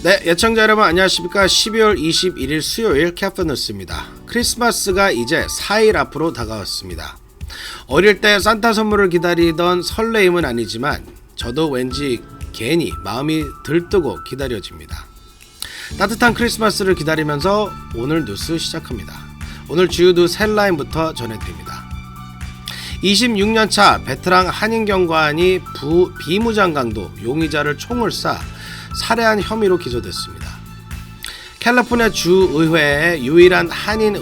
네, 예청자 여러분 안녕하십니까. 12월 21일 수요일 캐프뉴스입니다. 크리스마스가 이제 4일 앞으로 다가왔습니다. 어릴 때 산타 선물을 기다리던 설레임은 아니지만 저도 왠지 괜히 마음이 들뜨고 기다려집니다. 따뜻한 크리스마스를 기다리면서 오늘 뉴스 시작합니다. 오늘 주요 뉴스 헬라인부터 전해드립니다. 26년차 베테랑 한인경관이 비무장 강도 용의자를 총을 쏴 살해한 혐의로 기소됐습니다. 캘리포니아 주의회의 유일한 한인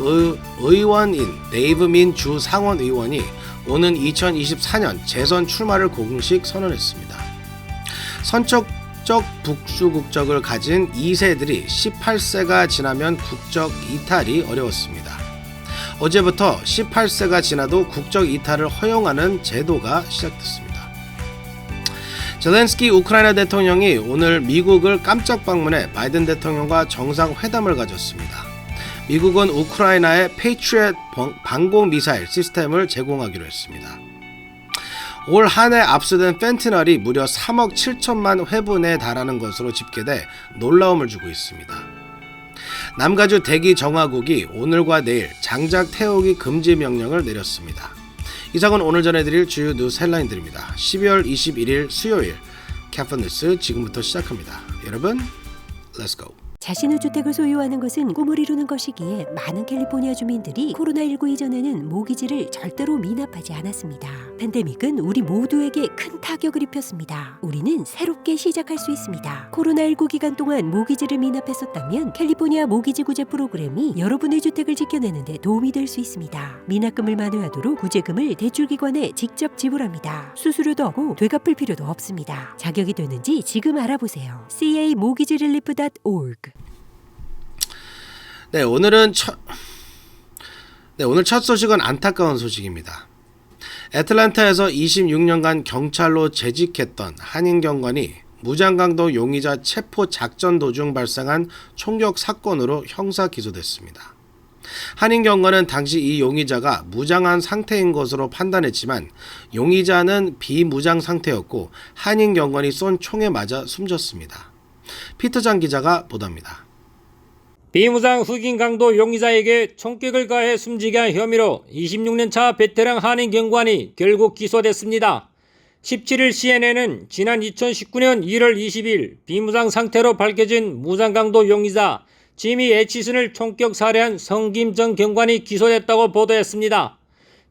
의원인 데이브 민 주 상원의원이 오는 2024년 재선 출마를 공식 선언했습니다. 선척적 북수 국적을 가진 2세들이 18세가 지나면 국적 이탈이 어려웠습니다. 어제부터 18세가 지나도 국적 이탈을 허용하는 제도가 시작됐습니다. 젤렌스키 우크라이나 대통령이 오늘 미국을 깜짝 방문해 바이든 대통령과 정상회담을 가졌습니다. 미국은 우크라이나에 페이트리엇 방공미사일 시스템을 제공하기로 했습니다. 올 한 해 압수된 펜트널이 무려 3억 7천만 회분에 달하는 것으로 집계돼 놀라움을 주고 있습니다. 남가주 대기 정화국이 오늘과 내일 장작 태우기 금지 명령을 내렸습니다. 이상은 오늘 전해드릴 주요 뉴스 헬라인들입니다. 12월 21일 수요일 캐프뉴스 지금부터 시작합니다. 여러분, Let's go. 자신의 주택을 소유하는 것은 꿈을 이루는 것이기에 많은 캘리포니아 주민들이 코로나19 이전에는 모기지를 절대로 미납하지 않았습니다. 팬데믹은 우리 모두에게 큰 타격을 입혔습니다. 우리는 새롭게 시작할 수 있습니다. 코로나19 기간 동안 모기지를 미납했었다면 캘리포니아 모기지 구제 프로그램이 여러분의 주택을 지켜내는 데 도움이 될 수 있습니다. 미납금을 만회하도록 구제금을 대출기관에 직접 지불합니다. 수수료도 없고 되갚을 필요도 없습니다. 자격이 되는지 지금 알아보세요. camortgagerelief.org. 네, 오늘 첫 소식은 안타까운 소식입니다. 애틀랜타에서 26년간 경찰로 재직했던 한인경관이 무장강도 용의자 체포 작전 도중 발생한 총격 사건으로 형사 기소됐습니다. 한인경관은 당시 이 용의자가 무장한 상태인 것으로 판단했지만 용의자는 비무장 상태였고 한인경관이 쏜 총에 맞아 숨졌습니다. 피터장 기자가 보도합니다. 비무장 흑인 강도 용의자에게 총격을 가해 숨지게 한 혐의로 26년차 베테랑 한인 경관이 결국 기소됐습니다. 17일 CNN은 지난 2019년 1월 20일 비무장 상태로 밝혀진 무장 강도 용의자 지미 애치슨을 총격 살해한 성김 전 경관이 기소됐다고 보도했습니다.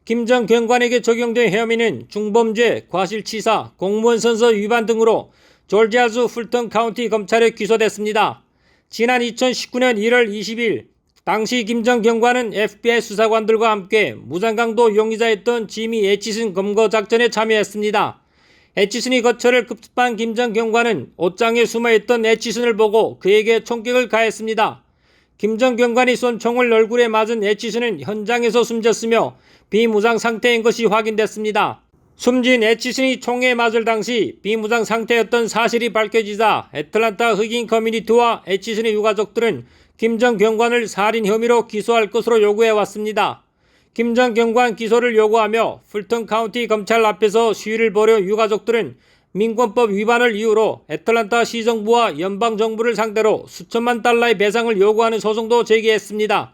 김 전 경관에게 적용된 혐의는 중범죄, 과실치사, 공무원 선서 위반 등으로 조지아주 풀턴 카운티 검찰에 기소됐습니다. 지난 2019년 1월 20일 당시 김 전 경관은 FBI 수사관들과 함께 무장강도 용의자였던 지미 애치슨 검거 작전에 참여했습니다. 애치슨이 거처를 급습한 김 전 경관은 옷장에 숨어있던 애치슨을 보고 그에게 총격을 가했습니다. 김 전 경관이 쏜 총을 얼굴에 맞은 애치슨은 현장에서 숨졌으며 비무장 상태인 것이 확인됐습니다. 숨진 애치슨이 총에 맞을 당시 비무장 상태였던 사실이 밝혀지자 애틀랜타 흑인 커뮤니티와 애치슨의 유가족들은 김 전 경관을 살인 혐의로 기소할 것으로 요구해왔습니다. 김 전 경관 기소를 요구하며 풀턴 카운티 검찰 앞에서 시위를 벌여 유가족들은 민권법 위반을 이유로 애틀랜타 시정부와 연방정부를 상대로 수천만 달러의 배상을 요구하는 소송도 제기했습니다.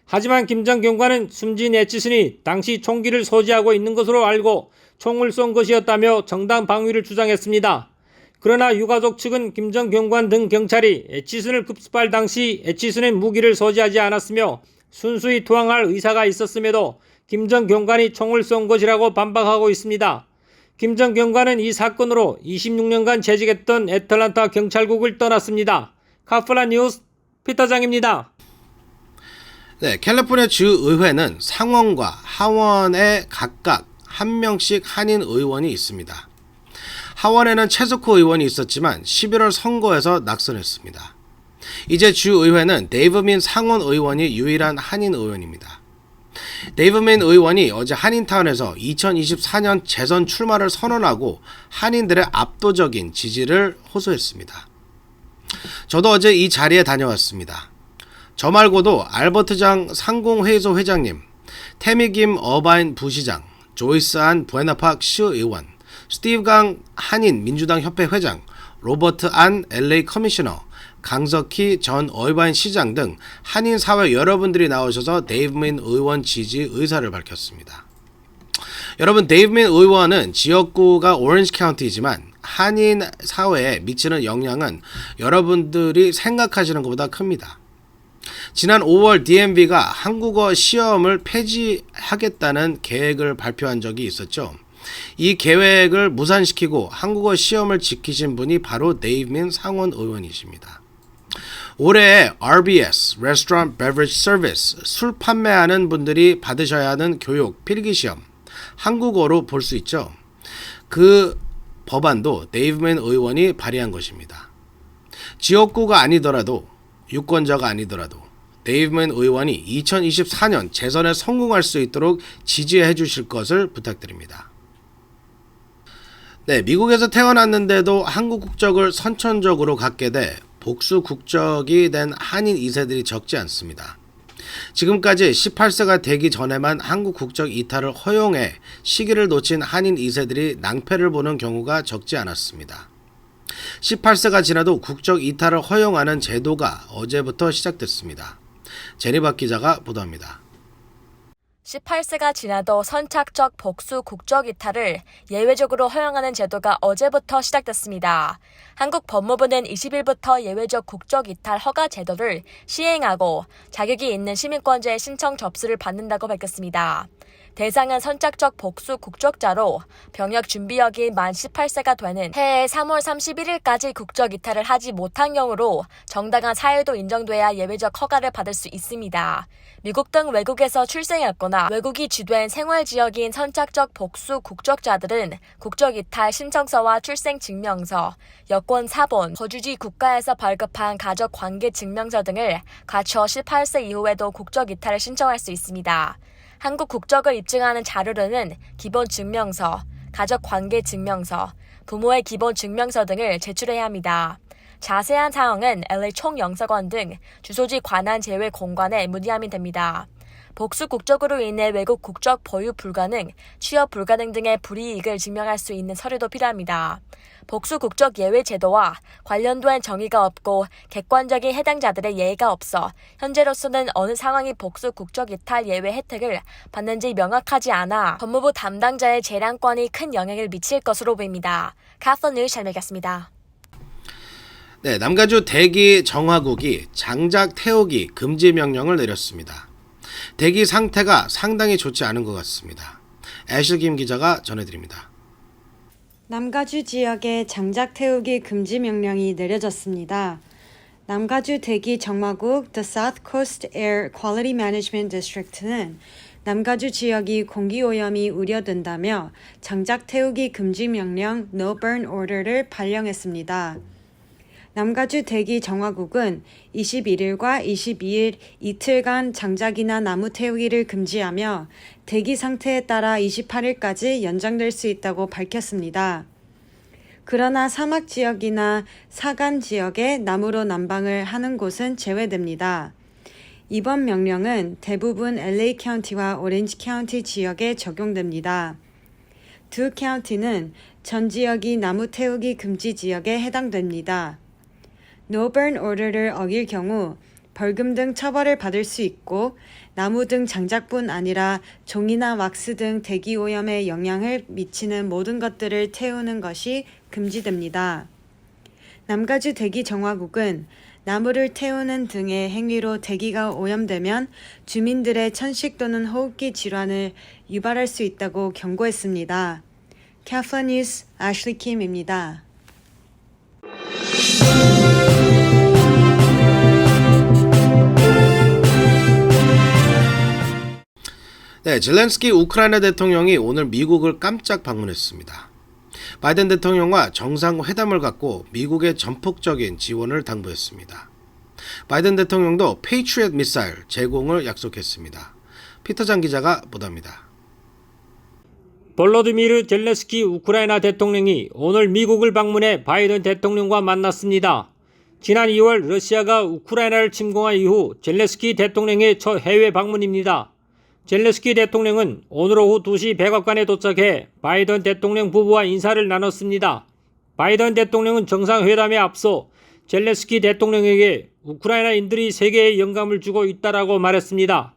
하지만 김 전 경관은 숨진 애치슨이 당시 총기를 소지하고 있는 것으로 알고 총을 쏜 것이었다며 정당 방위를 주장했습니다. 그러나 유가족 측은 김 전 경관 등 경찰이 애치슨을 급습할 당시 애치슨은 무기를 소지하지 않았으며 순수히 투항할 의사가 있었음에도 김 전 경관이 총을 쏜 것이라고 반박하고 있습니다. 김 전 경관은 이 사건으로 26년간 재직했던 애틀랜타 경찰국을 떠났습니다. 카플라 뉴스 피터장입니다. 네, 캘리포니아 주의회는 상원과 하원에 각각 한 명씩 한인 의원이 있습니다. 하원에는 최석호 의원이 있었지만 11월 선거에서 낙선했습니다. 이제 주의회는 데이브 민 상원 의원이 유일한 한인 의원입니다. 데이브 민 의원이 어제 한인타운에서 2024년 재선 출마를 선언하고 한인들의 압도적인 지지를 호소했습니다. 저도 어제 이 자리에 다녀왔습니다. 저 말고도 알버트장 상공회의소 회장님, 태미 김 어바인 부시장, 조이스 안 부에나팍 시의원, 스티브 강 한인 민주당 협회 회장, 로버트 안 LA 커미셔너, 강석희 전 어바인 시장 등 한인 사회 여러분들이 나오셔서 데이브민 의원 지지 의사를 밝혔습니다. 여러분, 데이브민 의원은 지역구가 오렌지 카운티이지만 한인 사회에 미치는 영향은 여러분들이 생각하시는 것보다 큽니다. 지난 5월 DMV가 한국어 시험을 폐지하겠다는 계획을 발표한 적이 있었죠. 이 계획을 무산시키고 한국어 시험을 지키신 분이 바로 데이브민 상원 의원이십니다. 올해 RBS, Restaurant Beverage Service, 술 판매하는 분들이 받으셔야 하는 교육 필기시험, 한국어로 볼 수 있죠. 그 법안도 데이브민 의원이 발의한 것입니다. 지역구가 아니더라도, 유권자가 아니더라도 데이브민 의원이 2024년 재선에 성공할 수 있도록 지지해 주실 것을 부탁드립니다. 네, 미국에서 태어났는데도 한국 국적을 선천적으로 갖게 돼 복수 국적이 된 한인 2세들이 적지 않습니다. 지금까지 18세가 되기 전에만 한국 국적 이탈을 허용해 시기를 놓친 한인 2세들이 낭패를 보는 경우가 적지 않았습니다. 18세가 지나도 국적 이탈을 허용하는 제도가 어제부터 시작됐습니다. 제니박 기자가 보도합니다. 18세가 지나도 선착적 복수 국적 이탈을 예외적으로 허용하는 제도가 어제부터 시작됐습니다. 한국 법무부는 20일부터 예외적 국적 이탈 허가 제도를 시행하고 자격이 있는 시민권자의 신청 접수를 받는다고 밝혔습니다. 대상은 선착적 복수 국적자로 병역 준비역이 만 18세가 되는 해에 3월 31일까지 국적 이탈을 하지 못한 경우로 정당한 사유도 인정돼야 예외적 허가를 받을 수 있습니다. 미국 등 외국에서 출생했거나 외국이 주된 생활지역인 선착적 복수 국적자들은 국적 이탈 신청서와 출생증명서, 여권 사본, 거주지 국가에서 발급한 가족관계증명서 등을 갖춰 18세 이후에도 국적 이탈을 신청할 수 있습니다. 한국 국적을 입증하는 자료로는 기본증명서, 가족관계증명서, 부모의 기본증명서 등을 제출해야 합니다. 자세한 사항은 LA 총영사관 등 주소지 관한 제외 공관에 문의하면 됩니다. 복수 국적으로 인해 외국 국적 보유 불가능, 취업 불가능 등의 불이익을 증명할 수 있는 서류도 필요합니다. 복수 국적 예외 제도와 관련된 정의가 없고 객관적인 해당자들의 예의가 없어 현재로서는 어느 상황이 복수 국적 이탈 예외 혜택을 받는지 명확하지 않아 법무부 담당자의 재량권이 큰 영향을 미칠 것으로 보입니다. 카플 뉴스 전해드리겠습니다. 네, 남가주 대기 정화국이 장작 태우기 금지 명령을 내렸습니다. 대기 상태가 상당히 좋지 않은 것 같습니다. 애슐 김 기자가 전해드립니다. 남가주 지역에 장작 태우기 금지 명령이 내려졌습니다. 남가주 대기 정화국 The South Coast Air Quality Management District는 남가주 지역이 공기오염이 우려된다며 장작 태우기 금지 명령 No Burn Order를 발령했습니다. 남가주 대기 정화국은 21일과 22일 이틀간 장작이나 나무 태우기를 금지하며 대기 상태에 따라 28일까지 연장될 수 있다고 밝혔습니다. 그러나 사막 지역이나 사간 지역에 나무로 난방을 하는 곳은 제외됩니다. 이번 명령은 대부분 LA 카운티와 오렌지 카운티 지역에 적용됩니다. 두 카운티는 전 지역이 나무 태우기 금지 지역에 해당됩니다. No Burn Order를 어길 경우 벌금 등 처벌을 받을 수 있고 나무 등 장작뿐 아니라 종이나 왁스 등 대기 오염에 영향을 미치는 모든 것들을 태우는 것이 금지됩니다. 남가주 대기 정화국은 나무를 태우는 등의 행위로 대기가 오염되면 주민들의 천식 또는 호흡기 질환을 유발할 수 있다고 경고했습니다. 카플 뉴스 애슐리 킴입니다. 네, 젤렌스키 우크라이나 대통령이 오늘 미국을 깜짝 방문했습니다. 바이든 대통령과 정상회담을 갖고 미국의 전폭적인 지원을 당부했습니다. 바이든 대통령도 페이트리엇 미사일 제공을 약속했습니다. 피터장 기자가 보도합니다. 볼로디미르 젤렌스키 우크라이나 대통령이 오늘 미국을 방문해 바이든 대통령과 만났습니다. 지난 2월 러시아가 우크라이나를 침공한 이후 젤렌스키 대통령의 첫 해외 방문입니다. 젤렌스키 대통령은 오늘 오후 2시 백악관에 도착해 바이든 대통령 부부와 인사를 나눴습니다. 바이든 대통령은 정상회담에 앞서 젤렌스키 대통령에게 우크라이나인들이 세계에 영감을 주고 있다라고 말했습니다.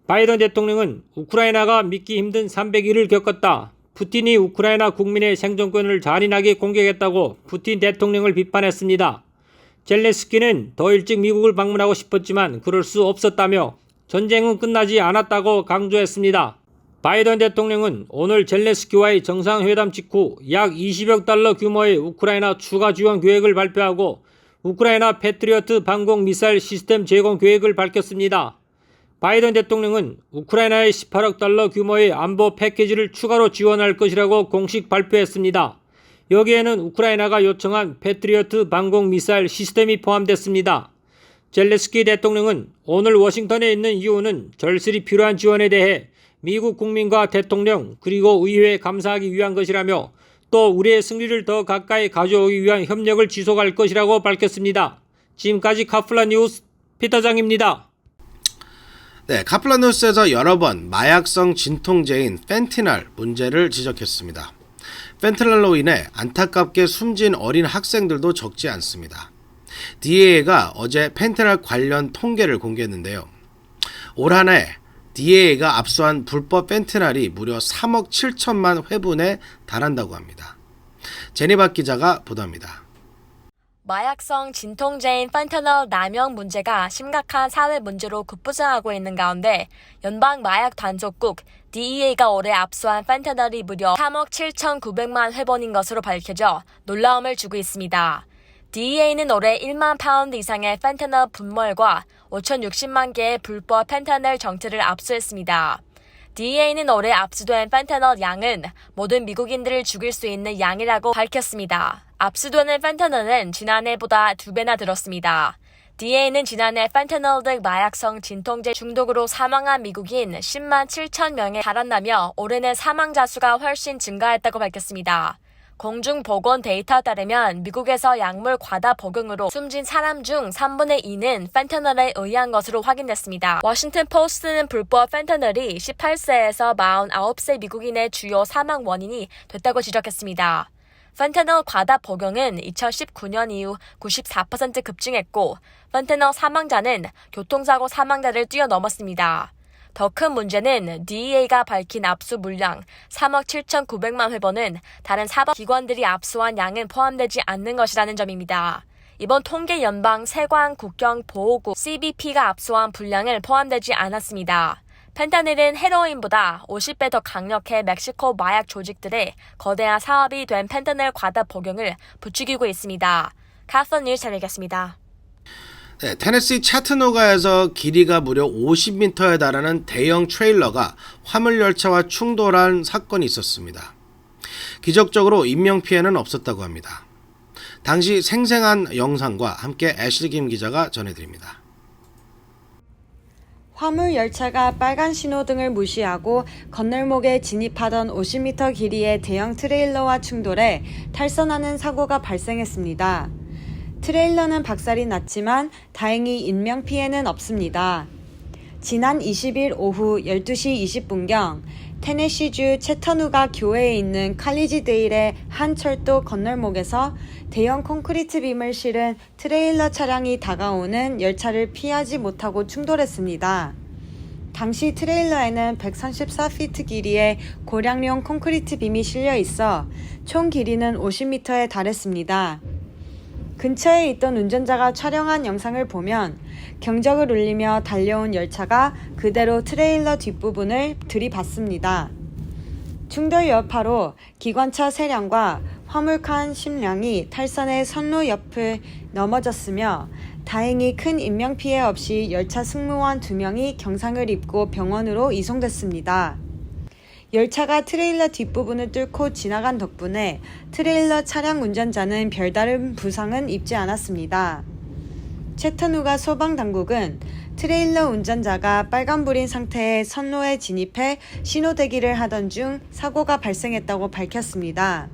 바이든 대통령은 우크라이나가 믿기 힘든 300일을 겪었다. 푸틴이 우크라이나 국민의 생존권을 잔인하게 공격했다고 푸틴 대통령을 비판했습니다. 젤렌스키는 더 일찍 미국을 방문하고 싶었지만 그럴 수 없었다며 전쟁은 끝나지 않았다고 강조했습니다. 바이든 대통령은 오늘 젤렌스키와의 정상회담 직후 약 20억 달러 규모의 우크라이나 추가 지원 계획을 발표하고 우크라이나 패트리어트 방공 미사일 시스템 제공 계획을 밝혔습니다. 바이든 대통령은 우크라이나에 18억 달러 규모의 안보 패키지를 추가로 지원할 것이라고 공식 발표했습니다. 여기에는 우크라이나가 요청한 패트리어트 방공 미사일 시스템이 포함됐습니다. 젤렌스키 대통령은 오늘 워싱턴에 있는 이유는 절실히 필요한 지원에 대해 미국 국민과 대통령 그리고 의회에 감사하기 위한 것이라며 또 우리의 승리를 더 가까이 가져오기 위한 협력을 지속할 것이라고 밝혔습니다. 지금까지 카플라 뉴스 피터장입니다. 네, 카플라 뉴스에서 여러 번 마약성 진통제인 펜티널 문제를 지적했습니다. 펜티널로 인해 안타깝게 숨진 어린 학생들도 적지 않습니다. DEA가 어제 펜티널 관련 통계를 공개했는데요. 올 한 해 DEA가 압수한 불법 펜티널이 무려 3억 7천만 회분에 달한다고 합니다. 제니박 기자가 보도합니다. 마약성 진통제인 펜타놀 남용 문제가 심각한 사회 문제로 급부상하고 있는 가운데 연방 마약 단속국 DEA가 올해 압수한 펜타놀이 무려 3억 7,900만 회본인 것으로 밝혀져 놀라움을 주고 있습니다. DEA는 올해 1만 파운드 이상의 펜타놀 분말과 5,060만 개의 불법 펜타놀 정체를 압수했습니다. DEA는 올해 압수된 펜타놀 양은 모든 미국인들을 죽일 수 있는 양이라고 밝혔습니다. 압수되는 펜타놀은 지난해보다 2배나 늘었습니다. DEA는 지난해 펜타놀 등 마약성 진통제 중독으로 사망한 미국인 10만 7천 명에 달한다며 올해는 사망자 수가 훨씬 증가했다고 밝혔습니다. 공중보건 데이터에 따르면 미국에서 약물 과다 복용으로 숨진 사람 중 3분의 2는 펜타놀에 의한 것으로 확인됐습니다. 워싱턴 포스트는 불법 펜타놀이 18세에서 49세 미국인의 주요 사망 원인이 됐다고 지적했습니다. 펜타놀 과다 복용은 2019년 이후 94% 급증했고 펜타놀 사망자는 교통사고 사망자를 뛰어넘었습니다. 더 큰 문제는 DEA가 밝힌 압수 물량 3억 7,900만 회본은 다른 사법기관들이 압수한 양은 포함되지 않는 것이라는 점입니다. 이번 통계 연방 세관 국경 보호국 CBP가 압수한 분량은 포함되지 않았습니다. 펜타닐은 헤로인보다 50배 더 강력해 멕시코 마약 조직들의 거대한 사업이 된 펜타닐 과다 복용을 부추기고 있습니다. 카플라 뉴스 전해드리겠습니다. 네, 테네시 차트누가에서 길이가 무려 50m에 달하는 대형 트레일러가 화물열차와 충돌한 사건이 있었습니다. 기적적으로 인명피해는 없었다고 합니다. 당시 생생한 영상과 함께 애슐리 김 기자가 전해드립니다. 화물 열차가 빨간 신호등을 무시하고 건널목에 진입하던 50m 길이의 대형 트레일러와 충돌해 탈선하는 사고가 발생했습니다. 트레일러는 박살이 났지만 다행히 인명피해는 없습니다. 지난 20일 오후 12시 20분경 테네시주 채터누가 교회에 있는 칼리지데일의 한 철도 건널목에서 대형 콘크리트 빔을 실은 트레일러 차량이 다가오는 열차를 피하지 못하고 충돌했습니다. 당시 트레일러에는 134피트 길이의 고량용 콘크리트 빔이 실려 있어 총 길이는 50m에 달했습니다. 근처에 있던 운전자가 촬영한 영상을 보면 경적을 울리며 달려온 열차가 그대로 트레일러 뒷부분을 들이받습니다. 충돌 여파로 기관차 3량과 화물칸 10량이 탈선해 선로 옆을 넘어졌으며 다행히 큰 인명피해 없이 열차 승무원 2명이 경상을 입고 병원으로 이송됐습니다. 열차가 트레일러 뒷부분을 뚫고 지나간 덕분에 트레일러 차량 운전자는 별다른 부상은 입지 않았습니다. 채터누가 소방당국은 트레일러 운전자가 빨간불인 상태의 선로에 진입해 신호대기를 하던 중 사고가 발생했다고 밝혔습니다.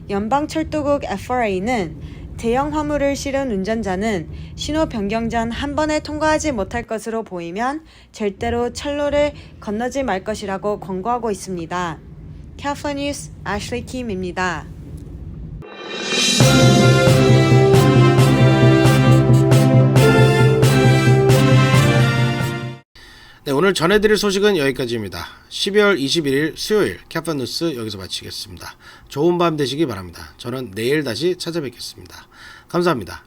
연방철도국 FRA는 대형 화물을 실은 운전자는 신호 변경 전 한 번에 통과하지 못할 것으로 보이면 절대로 철로를 건너지 말 것이라고 권고하고 있습니다. 카플라 뉴스 애슐리 킴입니다. 네, 오늘 전해드릴 소식은 여기까지입니다. 12월 21일 수요일 캐파 뉴스 여기서 마치겠습니다. 좋은 밤 되시기 바랍니다. 저는 내일 다시 찾아뵙겠습니다. 감사합니다.